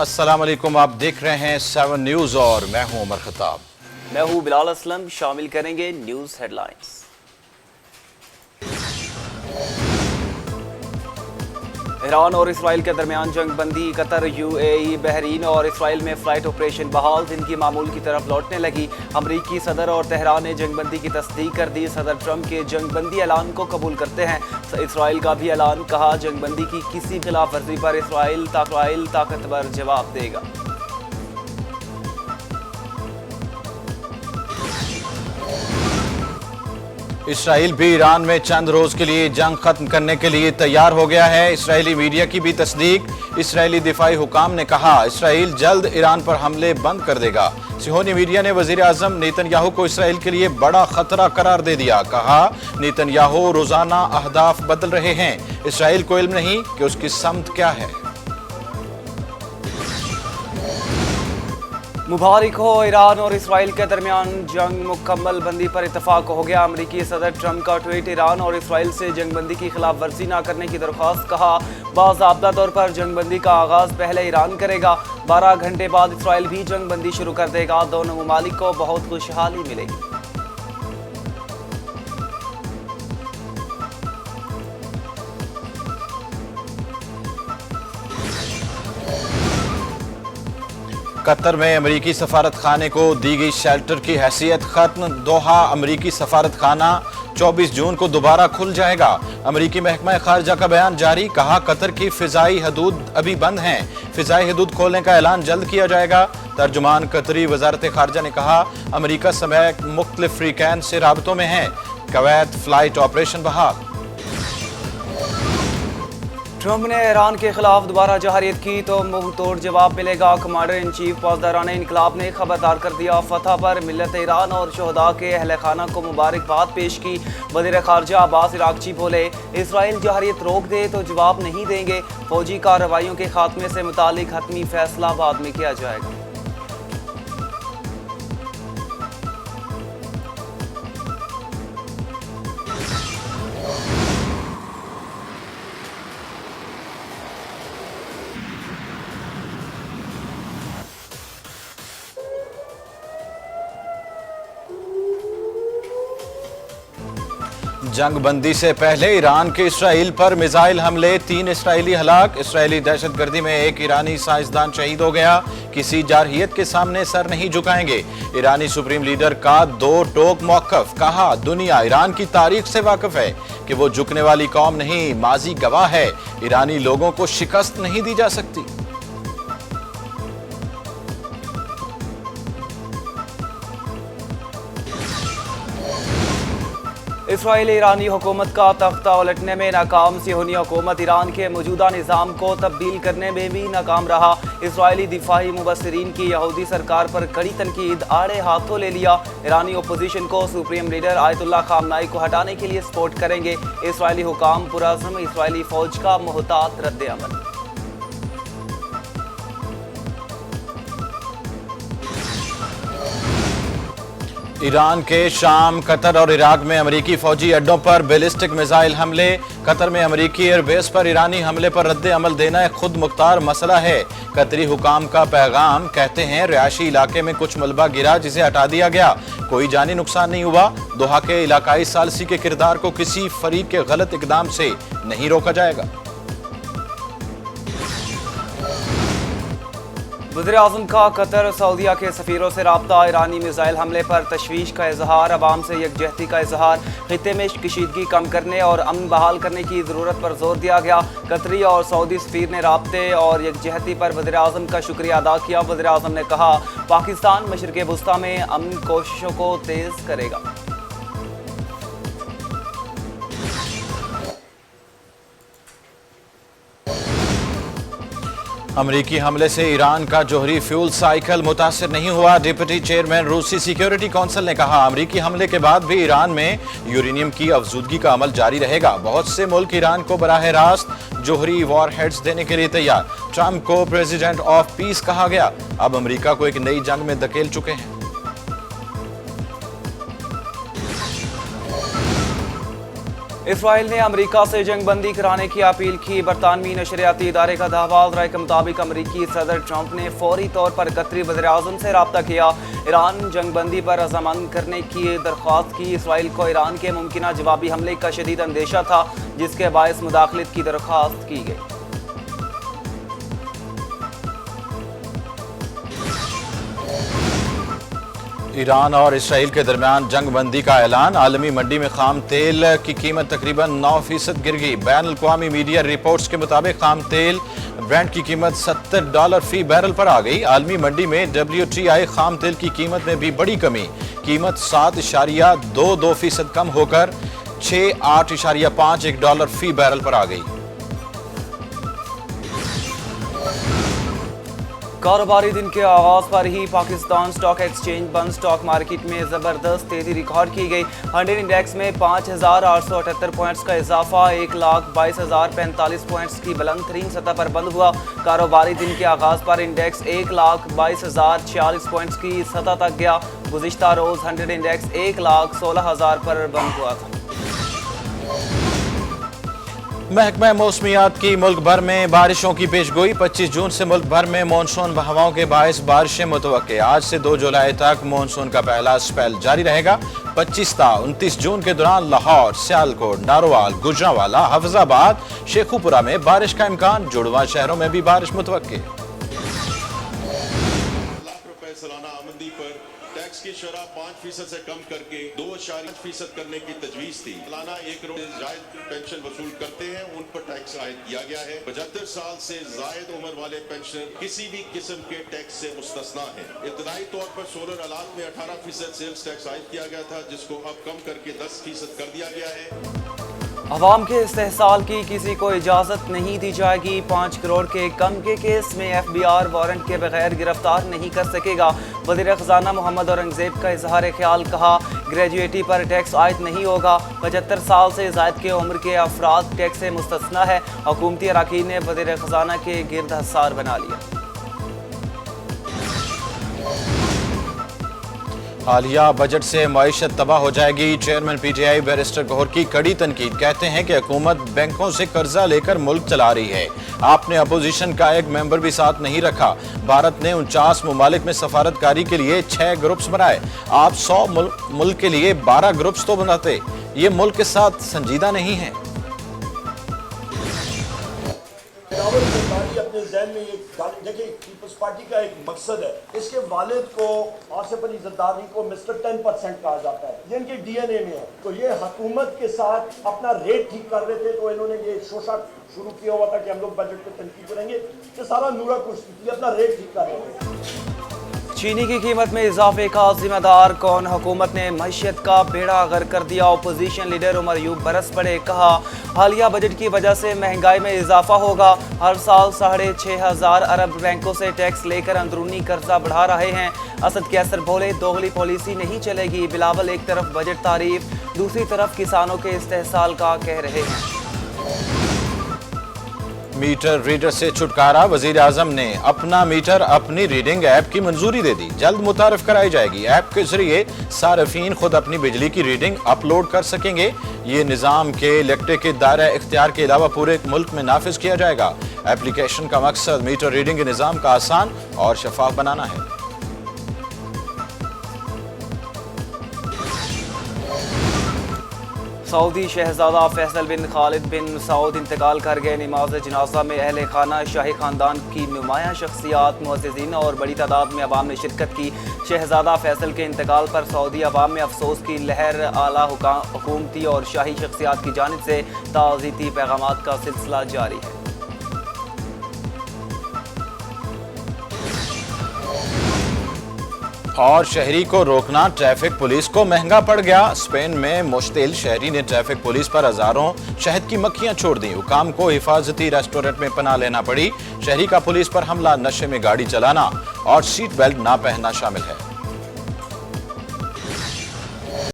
अस्सलाम वालेकुम, आप देख रहे हैं 7 न्यूज और मैं हूं उमर खताब। मैं हूं बिलाल असलम। शामिल करेंगे न्यूज हेडलाइंस। ईरान और इसराइल के दरमियान जंग बंदी, कतर, यूएई, बहरीन और इसराइल में फ्लाइट ऑपरेशन बहाल, जिनकी मामूल की तरफ लौटने लगी। अमरीकी सदर और तेहरान ने जंग बंदी की तस्दीक कर दी। सदर ट्रंप के जंग बंदी ऐलान को कबूल करते हैं। इसराइल का भी ऐलान, कहा जंग बंदी की किसी खिलाफ वर्जी पर इसराइल ताकतवर जवाब देगा। इसराइल भी ईरान में चंद रोज के लिए जंग खत्म करने के लिए तैयार हो गया है। इसराइली मीडिया की भी तस्दीक। इसराइली दिफाई हुकाम ने कहा इसराइल जल्द ईरान पर हमले बंद कर देगा। सिहोनी मीडिया ने वजीर आजम नेतन्याहू को इसराइल के लिए बड़ा खतरा करार दे दिया। कहा नेतन्याहू रोजाना अहदाफ बदल रहे हैं, इसराइल को इल्म नहीं कि उसकी समत क्या है। मुबारक हो, ईरान और इसराइल के दरमियान जंग मुकम्मल बंदी पर इतफाक हो गया। अमरीकी सदर ट्रंप का ट्वीट, ईरान और इसराइल से जंग बंदी की खिलाफ वर्जी न करने की दरख्वास्त। कहा बाज़ाब्ता तौर पर जंग बंदी का आगाज पहले ईरान करेगा, 12 घंटे बाद इसराइल भी जंग बंदी शुरू कर देगा। दोनों ममालिक को बहुत खुशहाली मिलेगी। कतर में अमरीकी सफारत खाने को दी गई शेल्टर की हैसियत खत्म। दोहा अमरीकी सफारत खाना 24 जून को दोबारा खुल जाएगा। अमरीकी महकमा खारजा का बयान जारी, कहा कतर की फिजाई हदूद अभी बंद हैं, फिजाई हदूद खोलने का ऐलान जल्द किया जाएगा। तर्जुमान कतरी वजारत खारजा ने कहा अमरीका समेत मुख्तलिफ फ्रीकैन से राबतों में है। कुवैत फ्लाइट ऑपरेशन बहाल। ट्रंप ने ईरान के खिलाफ दोबारा जहारियत की तो मुंह तोड़ जवाब मिलेगा। कमांडर इन चीफ पासदारान इनकलाब ने खबरदार कर दिया। फतह पर मिल्लत ईरान और शहदा के अहल खाना को मुबारकबाद पेश की। वज़ीर खारजा अब्बास इराक़ची बोले इसराइल जहारियत रोक दे तो जवाब नहीं देंगे। फौजी कार्रवाइयों के खात्मे से मुतालिक हतमी फैसला बाद में किया जाएगा। जंग बंदी से पहले ईरान के इसराइल पर मिसाइल हमले, 3 इसराइली हलाक। इसराइली दहशतगर्दी में एक ईरानी साइंसदान शहीद हो गया। किसी जारहियत के सामने सर नहीं झुकाएंगे। ईरानी सुप्रीम लीडर का 2 टोक मौकफ। कहा दुनिया ईरान की तारीख से वाकिफ है कि वो झुकने वाली कौम नहीं, माजी गवाह है। ईरानी लोगों को शिकस्त नहीं दी जा सकती। इसराइल ईरानी हुकूमत का तख्ता उलटने में नाकाम। सिहोनी हुकूमत ईरान के मौजूदा निज़ाम को तब्दील करने में भी नाकाम रहा। इसराइली दिफाई मुबस्सिरीन की यहूदी सरकार पर कड़ी तनकीद, आड़े हाथों ले लिया। ईरानी अपोजिशन को सुप्रीम लीडर आयतुल्लाह खामनाई को हटाने के लिए सपोर्ट करेंगे। इसराइली हुकाम पुरअज़्म इसराइली फौज का मोहतात रद्द अमल। ईरान के शाम, कतर और इराक में अमरीकी फौजी अड्डों पर बैलिस्टिक मिसाइल हमले। कतर में अमरीकी एयरबेस पर ईरानी हमले पर रद्द अमल देना एक खुद मुख्तार मसला है। कतरी हुकाम का पैगाम, कहते हैं रिहायशी इलाके में कुछ मलबा गिरा जिसे हटा दिया गया, कोई जानी नुकसान नहीं हुआ। दोहा के इलाकाई सालसी के किरदार को किसी फरीक के गलत इकदाम से नहीं रोका जाएगा। वज़ीर आज़म का कतर सऊदीया के सफ़ीरों से राब्ता। ईरानी मिसाइल हमले पर तशवीश का इजहार, अवाम से यकजहती का इजहार। खित्ते में कशीदगी कम करने और अमन बहाल करने की ज़रूरत पर जोर दिया गया। कतरी और सऊदी सफ़ीर ने राब्ते और यकजहती पर वज़ीर आज़म का शुक्रिया अदा किया। वज़ीर आज़म ने कहा पाकिस्तान मशरिक़ वुस्ता में अमन कोशिशों को तेज़ करेगा। अमरीकी हमले से ईरान का जोहरी फ्यूल साइकिल मुतासर नहीं हुआ। डिप्टी चेयरमैन रूसी सिक्योरिटी काउंसिल ने कहा अमरीकी हमले के बाद भी ईरान में यूरेनियम की अफजूदगी का अमल जारी रहेगा। बहुत से मुल्क ईरान को बराह रास्त जोहरी वॉरहेड्स देने के लिए तैयार। ट्रंप को प्रेसिडेंट ऑफ पीस कहा गया। अब अमरीका को एक नई जंग में धकेल चुके हैं। इसराइल ने अमेरिका से जंगबंदी कराने की अपील की। बरतानवी नशरियाती इदारे का दावा राय के मुताबिक अमेरिकी सदर ट्रंप ने फौरी तौर पर कतरी वज़ीर-ए-आज़म से रब्ता किया। ईरान जंगबंदी पर रजामंद करने की दरख्वास्त की। इसराइल को ईरान के मुमकिन जवाबी हमले का शदीद अंदेशा था, जिसके बायस मुदाखलत की दरख्वास्त की गई। ईरान और इसराइल के दरमियान जंगबंदी का ऐलान। आलमी मंडी में खाम तेल की कीमत तकरीबन 9% गिर गई। बैन अल-अक़वामी मीडिया रिपोर्ट्स के मुताबिक खाम तेल ब्रेंट की कीमत $70 फी बैरल पर आ गई। आलमी मंडी में WTI खाम तेल की कीमत में भी बड़ी कमी। कीमत 7.22% कम होकर $68.51 फी बैरल पर आ गई। कारोबारी दिन के आगाज पर ही पाकिस्तान स्टॉक एक्सचेंज बंद। स्टॉक मार्केट में जबरदस्त तेजी रिकॉर्ड की गई। 100 इंडेक्स में 5,878 पॉइंट्स का इजाफा 1,22,045 पॉइंट्स की बुलंद तरीन सतह पर बंद हुआ। कारोबारी दिन के आगाज पर इंडेक्स 1,22,046 पॉइंट्स की सतह तक गया। गुज़िश्ता रोज 100 इंडेक्स 1,16,000 पर बंद हुआ था। महकमा मौसमियात की मुल्क भर में बारिशों की पेशगोई। 25 जून से मुल्क भर में मानसून हवाओं के बायस बारिशें मुतवक्के। आज से 2 जुलाई तक मानसून का पहला स्पेल जारी रहेगा। 25 ता 29 जून के दौरान लाहौर, सियालकोट, नारोवाल, गुजरांवाला, हफजाबाद, शेखुपुरा में बारिश का इम्कान। जुड़वा शहरों में भी बारिश मुतवक्के। सालाना आमदनी पर टैक्स की शरह 5% से कम करके 2.5% करने की तजवीज थी। सालाना 1 करोड़ से जायद पेंशन वसूल करते हैं, उन पर टैक्स आयद किया गया है। 75 साल से जायद उम्र वाले पेंशनर किसी भी किस्म के टैक्स से मुस्तस्ना है। इब्तदाई तौर पर सोलर आलात में 18% सेल्स टैक्स आयद किया गया था, जिसको अब कम करके 10% कर दिया गया है। अवाम के इस्तेहसाल की किसी को इजाज़त नहीं दी जाएगी। 5 करोड़ के कम के केस में FBI वारंट के बगैर गिरफ्तार नहीं कर सकेगा। वज़ीर ख़ज़ाना मोहम्मद औरंगज़ेब का इजहार ख्याल। कहा, ग्रेजुएटी पर टैक्स आयद नहीं होगा। 75 साल से ज़ायद के उम्र के अफराद टैक्स से मुस्तस्ना है। हुकूमती अरकान ने वज़ीर ख़ज़ाना के गिरद हसार बना लिया। हालिया बजट से मईशत तबाह हो जाएगी। चेयरमैन PTI बैरिस्टर गौहर की कड़ी तनकीद। कहते हैं कि हुकूमत बैंकों से कर्जा लेकर मुल्क चला रही है। आपने अपोजिशन का एक मेंबर भी साथ नहीं रखा। भारत ने 49 ममालिक में सफारतकारी के लिए 6 ग्रुप्स बनाए। आप 100 मुल्क के लिए 12 ग्रुप्स तो बनाते। ये मुल्क के साथ संजीदा नहीं है। अपने ज़हन में ये देखिए, पीपल्स पार्टी का एक मकसद है। इसके वालिद को आसिफ अली जरदारी को मिस्टर 10% कहा जाता है। ये इनके DNA में है। तो ये हुकूमत के साथ अपना रेट ठीक कर रहे थे, तो इन्होंने ये शोशा शुरू किया हुआ था कि हम लोग बजट पे तनकीद करेंगे। ये सारा नूरा कुर्सी अपना रेट ठीक कर रहे थे। चीनी की कीमत में इजाफे का जिम्मेदार कौन? हुकूमत ने मईशत का बेड़ा गर्क कर दिया। अपोजिशन लीडर उमर यूब बरस पड़े। कहा, हालिया बजट की वजह से महंगाई में इजाफा होगा। हर साल 6,500 अरब बैंकों से टैक्स लेकर अंदरूनी कर्जा बढ़ा रहे हैं। असद कैसर बोले, दोगली पॉलिसी नहीं चलेगी। बिलावल एक तरफ बजट तारीफ, दूसरी तरफ किसानों के इस्तेहसाल का कह रहे हैं। मीटर रीडर से छुटकारा। वजीर आजम ने अपना मीटर अपनी रीडिंग ऐप की मंजूरी दे दी। जल्द मुतारफ कराई जाएगी। ऐप के जरिए सार्फिन खुद अपनी बिजली की रीडिंग अपलोड कर सकेंगे। ये निज़ाम के इलेक्ट्रिक के दायरा इख्तियार के अलावा पूरे मुल्क में नाफिज किया जाएगा। एप्लीकेशन का मकसद मीटर रीडिंग के निज़ाम का आसान और शफाफ बनाना है। सऊदी शहजादा फैसल बिन खालिद बिन सऊद इंतकाल कर गए। नमाज जनाजा में अहले खाना, शाही खानदान की नुमायां शख्सियात, मुअज़्ज़िज़ीन और बड़ी तादाद में अवाम ने शिरकत की। शहजादा फैसल के इंतकाल पर सऊदी अवाम में अफसोस की लहर। आला हुकूमती और शाही शख्सियात की जानिब से ताज़ीती पैगामात का सिलसिला जारी है। और शहरी को रोकना ट्रैफिक पुलिस को महंगा पड़ गया। स्पेन में मुश्तिल शहरी ने ट्रैफिक पुलिस पर हजारों शहद की मक्खियां छोड़ दी। हुकाम को हिफाजती रेस्टोरेंट में पनाह लेना पड़ी। शहरी का पुलिस पर हमला, नशे में गाड़ी चलाना और सीट बेल्ट ना पहनना शामिल है।